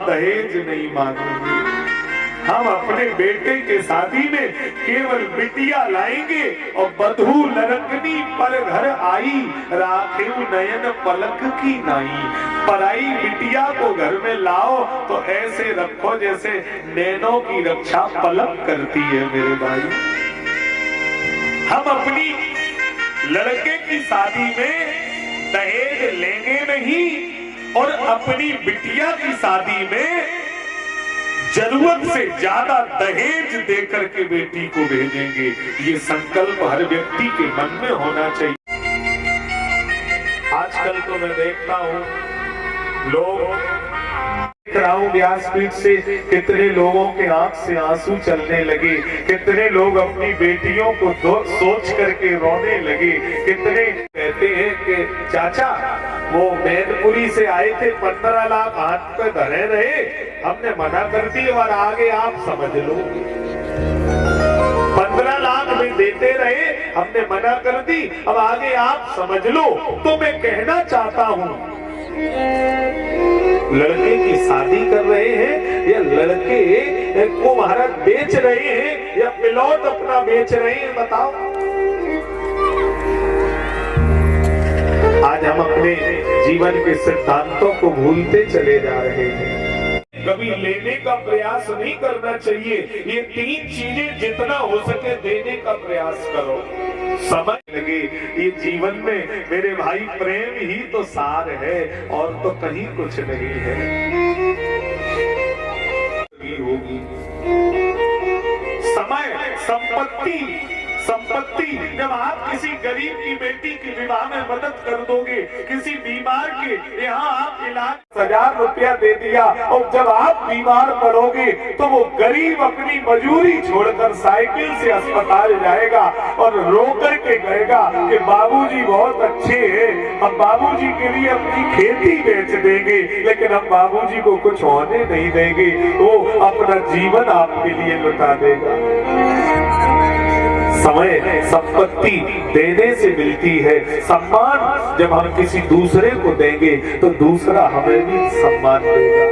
दहेज नहीं मांगेंगे। हम अपने बेटे के शादी में केवल बिटिया लाएंगे और बधू लड़कनी पर घर आई, राखे नयन पलक की नाई। पराई बिटिया को घर में लाओ तो ऐसे रखो जैसे नैनों की रक्षा पलक करती है मेरे भाई। हम अपनी लड़के की शादी में दहेज लेंगे नहीं और अपनी बिटिया की शादी में जरूरत से ज्यादा दहेज देकर के बेटी को भेजेंगे। ये संकल्प हर व्यक्ति के मन में होना चाहिए। आजकल तो मैं देखता हूँ लोग, देख रहा हूँ व्यासपीठ से कितने लोगों के आंख से आंसू चलने लगे, कितने लोग अपनी बेटियों को सोच करके रोने लगे। कितने कहते हैं कि चाचा वो मैनपुरी से आए थे, 15 लाख हाथ पे धरे रहे, हमने मना कर दी और आगे आप समझ लो। 15 लाख में देते रहे, हमने मना कर दी, अब आगे आप समझ लो। तो मैं कहना चाहता हूं, लड़के की शादी कर रहे हैं या लड़के को महाराज बेच रहे हैं या प्लॉट अपना बेच रहे हैं, बताओ। आज हम अपने जीवन के सिद्धांतों को भूलते चले जा रहे हैं। कभी लेने का प्रयास नहीं करना चाहिए। ये 3 चीजें जितना हो सके देने का प्रयास करो। समझ लगे ये जीवन में मेरे भाई प्रेम ही तो सार है और तो कहीं कुछ नहीं है। होगी समय संपत्ति जब आप किसी गरीब की बेटी की विवाह में मदद कर दोगे, किसी बीमार के यहाँ आप इलाज 1000 रुपया दे दिया और जब आप बीमार पड़ोगे तो वो गरीब अपनी मजूरी छोड़कर साइकिल से अस्पताल जाएगा और रो करके कहेगा कि बाबूजी बहुत अच्छे हैं, हम बाबूजी के लिए अपनी खेती बेच देंगे, लेकिन हम बाबूजी को कुछ होने नहीं देंगे। वो अपना जीवन आपके लिए लुटा देगा। समय संपत्ति देने से मिलती है। सम्मान जब हम किसी दूसरे को देंगे तो दूसरा हमें भी सम्मान देगा।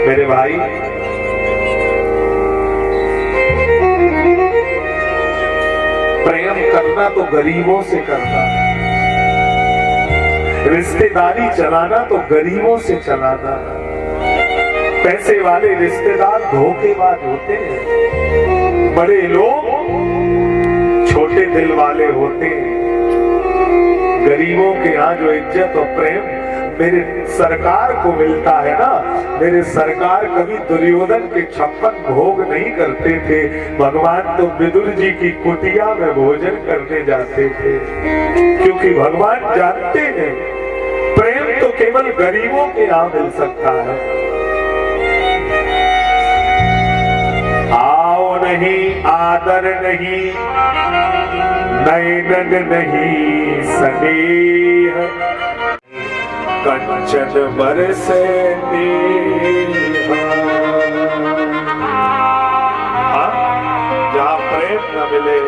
मेरे भाई, प्रेम करना तो गरीबों से करना, रिश्तेदारी चलाना तो गरीबों से चलाना। पैसे वाले रिश्तेदार धोखेबाज होते हैं, बड़े लोग छोटे दिल वाले होते हैं। गरीबों के यहाँ जो इज्जत और प्रेम मेरे सरकार को मिलता है ना, मेरे सरकार कभी दुर्योधन के 56 भोग नहीं करते थे। भगवान तो विदुर जी की कुटिया में भोजन करने जाते थे, क्योंकि भगवान जानते हैं प्रेम तो केवल गरीबों के यहाँ मिल सकता है। आओ नहीं, आदर नहीं, नैनन नहीं स्नेह, कंचन बरसे जहाँ प्रेम न मिले,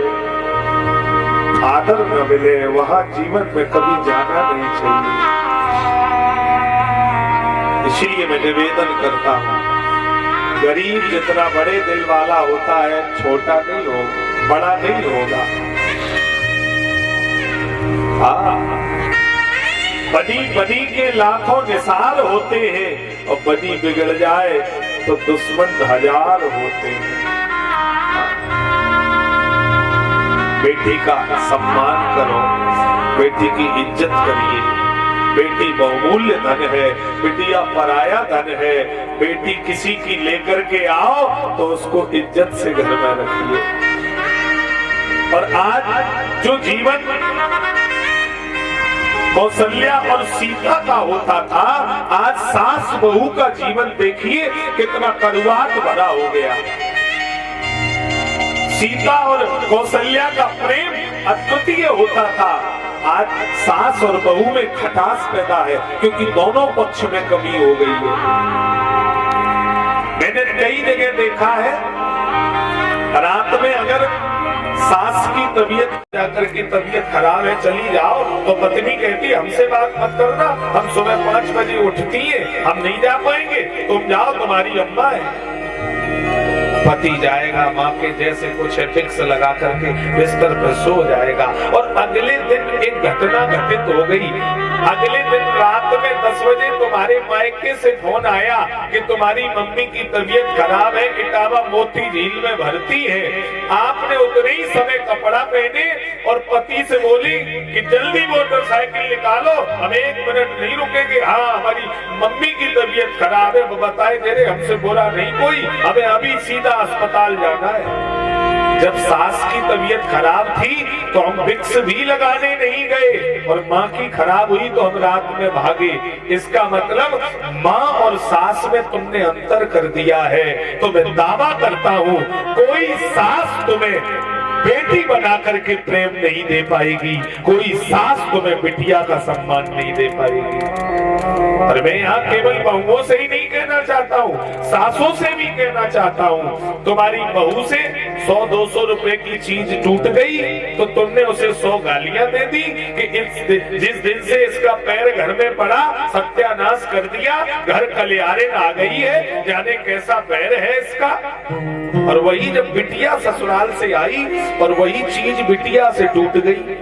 आदर न मिले, वहाँ जीवन में कभी जाना नहीं चाहिए। इसीलिए मैं निवेदन करता हूँ, गरीब जितना बड़े दिल वाला होता है छोटा नहीं होगा, बड़ा नहीं होगा। बनी के लाखों निसार होते हैं और बनी बिगड़ जाए तो दुश्मन 1000 होते हैं। बेटी का सम्मान करो, बेटी की इज्जत करिए। बेटी बहुमूल्य धन है, बिटिया पराया धन है। बेटी किसी की लेकर के आओ तो उसको इज्जत से घर में रखिए। और आज जो जीवन कौशल्या और सीता का होता था, आज सास बहू का जीवन देखिए कितना कड़वाहट भरा हो गया। सीता और कौशल्या का प्रेम अद्वितीय होता था, आज सास और बहू में खटास पैदा है, क्योंकि दोनों पक्ष में कमी हो गई है। मैंने कई जगह देखा है, रात में अगर सास की तबीयत जाकर की तबीयत खराब है चली जाओ, तो पत्नी कहती हमसे बात मत करना, हम सुबह 5 बजे उठती है, हम नहीं जा पाएंगे, तुम जाओ तुम्हारी अम्मा है। पति जाएगा, माँ के जैसे कुछ फिक्स लगा करके बिस्तर पर सो जाएगा। और अगले दिन एक घटना घटित हो गई। अगले दिन रात में 10 बजे तुम्हारे मायके से फोन आया कि तुम्हारी मम्मी की तबीयत खराब है, इटावा मोती झील में भर्ती है। आपने उतने ही समय कपड़ा पहने और पति से बोली कि जल्दी मोटरसाइकिल निकालो, हम 1 मिनट नहीं रुकेंगे। हाँ, हमारी मम्मी की तबीयत खराब है। वो बताए दे रहे, हमसे बोला नहीं कोई, हमें अभी सीधा अस्पताल जाना है। जब सास की तबीयत खराब थी तो हम विक्स भी लगाने नहीं गए, और माँ की खराब हुई तो हम रात में भागे। इसका मतलब माँ और सास में तुमने अंतर कर दिया है। तो मैं दावा करता हूँ कोई सास तुम्हें बेटी बना करके प्रेम नहीं दे पाएगी, कोई सास तुम्हें बिटिया का सम्मान नहीं दे पाएगी। और मैं यहाँ केवल बहुओं से ही नहीं कहना चाहता हूँ, सासों से भी कहना चाहता हूँ। तुम्हारी बहू से 100-200 रुपए की चीज टूट गई तो तुमने उसे 100 गालियां दे दी कि जिस दिन से इसका पैर घर में पड़ा सत्यानाश कर दिया, घर कलियारे आ गई है, जाने कैसा पैर है इसका। और वही जब बिटिया ससुराल से आई और वही चीज बिटिया से टूट गई,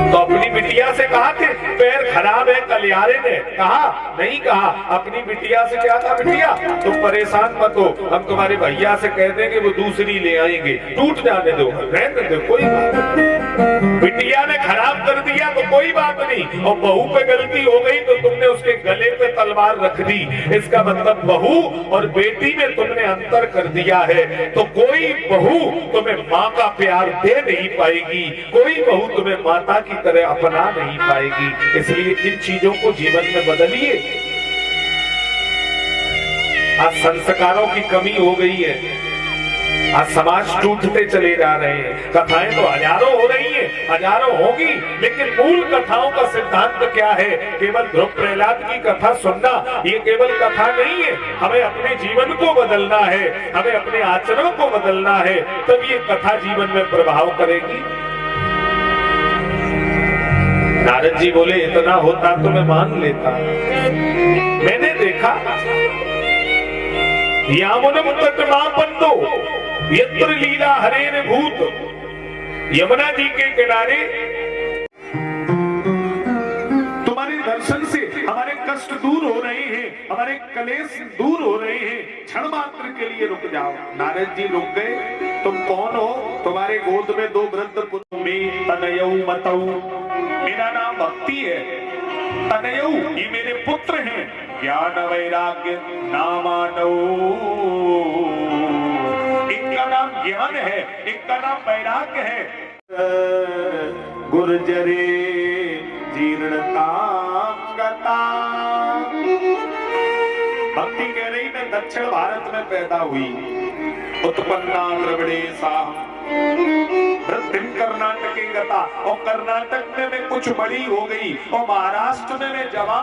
तो अपनी बिटिया से कहा कि पैर खराब है, कलियारे ने कहा नहीं कहा। अपनी बिटिया से क्या कहा, बिटिया तुम परेशान मत हो, हम तुम्हारे भैया से कह देंगे वो दूसरी ले आएंगे, टूट जाने दो, रहने दो, कोई बात नहीं। बिटिया ने खराब कर दिया तो कोई बात नहीं, और बहू पे गलती हो गई तो तुमने उसके गले पे तलवार रख दी। इसका मतलब बहू और बेटी में तुमने अंतर कर दिया है। तो कोई बहू तुम्हें माँ का प्यार दे नहीं पाएगी, कोई बहू तुम्हें माता की तरह अपना नहीं पाएगी। इसलिए इन चीजों को जीवन में बदलिए। आज संस्कारों की कमी हो गई है, आज समाज टूटते चले जा रहे हैं। कथाएं तो हजारों हो रही हैं, हजारों होगी, लेकिन मूल कथाओं का सिद्धांत क्या है? केवल ध्रुव प्रहलाद की कथा सुनना ये केवल कथा नहीं है। हमें अपने जीवन को बदलना है, हमें अपने आचरण को बदलना है, तब ये कथा जीवन में प्रभाव करेगी। नारद जी बोले इतना होता तो मैं मान लेता। मैंने देखा यामुनम तटमापन्नो यत्र लीला हरेर भूत, यमुना जी के किनारे तुम्हारे दर्शन से हमारे कष्ट दूर हो रहे हैं, हमारे कलेश दूर हो रहे हैं, क्षण मात्र के लिए रुक जाओ। नारद जी रुक गए। तुम कौन हो? तुम्हारे गोद में 2 वृद्ध पुत्र में तनयऊ मतऊ, मेरा नाम भक्ति है। तनयऊ ये मेरे पुत्र हैं, ज्ञान वैराग्य नामानऊ, एक का नाम ज्ञान है, एक का नाम वैराग्य है। गुर्जरे जीर्णता गता, भक्ति कह रही मैं दक्षिण भारत में पैदा हुई, उत्पन्ना द्रविड़े साहम वृद्धिम कर्नाटके गता, और कर्नाटक में मैं कुछ बड़ी हो गई, और महाराष्ट्र में मैं जवान